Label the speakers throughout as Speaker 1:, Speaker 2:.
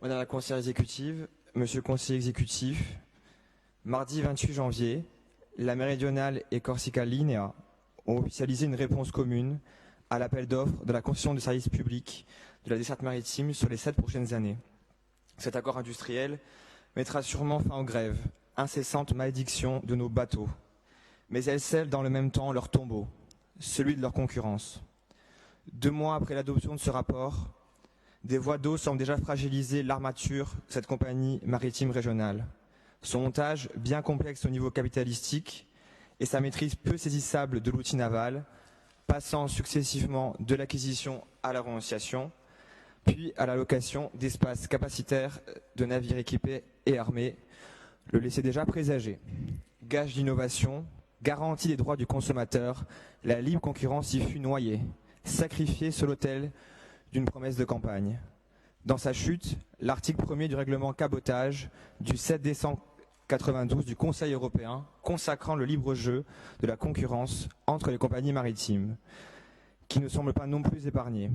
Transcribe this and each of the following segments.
Speaker 1: Madame la conseillère exécutive, monsieur le conseiller exécutif, mardi 28 janvier, la Méridionale et Corsica Linea ont officialisé une réponse commune à l'appel d'offres de la concession de services publics de la desserte maritime sur les 7 prochaines années. Cet accord industriel mettra sûrement fin aux grèves, incessantes malédictions de nos bateaux, mais elle scelle dans le même temps leur tombeau, celui de leur concurrence. 2 mois après l'adoption de ce rapport, des voies d'eau semblent déjà fragiliser l'armature de cette compagnie maritime régionale. Son montage, bien complexe au niveau capitalistique, et sa maîtrise peu saisissable de l'outil naval, passant successivement de l'acquisition à la renonciation, puis à la location d'espaces capacitaires de navires équipés et armés, le laissait déjà présager. Gage d'innovation, garantie des droits du consommateur, la libre concurrence y fut noyée, sacrifiée sur l'autel d'une promesse de campagne. Dans sa chute, l'article 1er du règlement cabotage du 7 décembre 1992 du Conseil européen consacrant le libre jeu de la concurrence entre les compagnies maritimes, qui ne semble pas non plus épargné.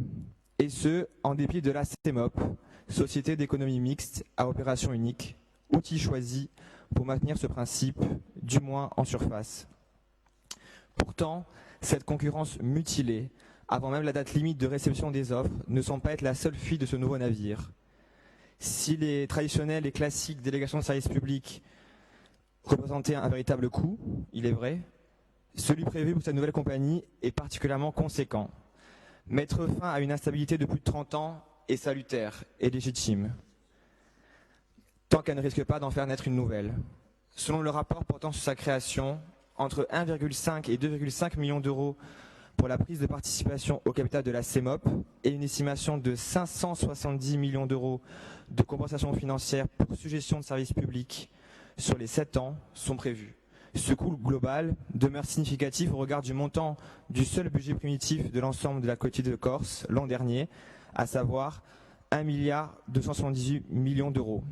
Speaker 1: Et ce, en dépit de la CEMOP, Société d'économie mixte à opération unique, outil choisi pour maintenir ce principe, du moins en surface. Pourtant, cette concurrence mutilée, avant même la date limite de réception des offres, ne semble pas être la seule fuite de ce nouveau navire. Si les traditionnelles et classiques délégations de services publics représentaient un véritable coût, il est vrai, celui prévu pour cette nouvelle compagnie est particulièrement conséquent. Mettre fin à une instabilité de plus de 30 ans est salutaire et légitime, tant qu'elle ne risque pas d'en faire naître une nouvelle. Selon le rapport portant sur sa création, entre 1,5 et 2,5 millions d'euros pour la prise de participation au capital de la CEMOP et une estimation de 570 millions d'euros de compensation financière pour suggestion de services publics sur les 7 ans sont prévus. Ce coût global demeure significatif au regard du montant du seul budget primitif de l'ensemble de la collectivité de Corse l'an dernier, à savoir 1,278 milliard d'euros.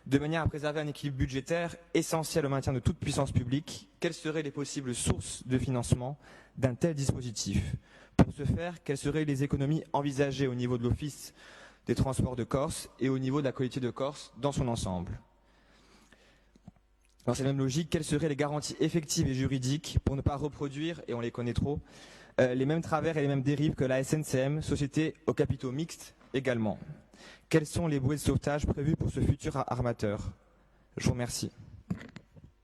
Speaker 1: De manière à préserver un équilibre budgétaire essentiel au maintien de toute puissance publique, quelles seraient les possibles sources de financement d'un tel dispositif? Pour ce faire, quelles seraient les économies envisagées au niveau de l'Office des transports de Corse et au niveau de la collectivité de Corse dans son ensemble? Dans cette même logique, quelles seraient les garanties effectives et juridiques pour ne pas reproduire, et on les connaît trop, les mêmes travers et les mêmes dérives que la SNCM, société aux capitaux mixtes également? Quels sont les bouées de sauvetage prévues pour ce futur armateur? Je vous remercie.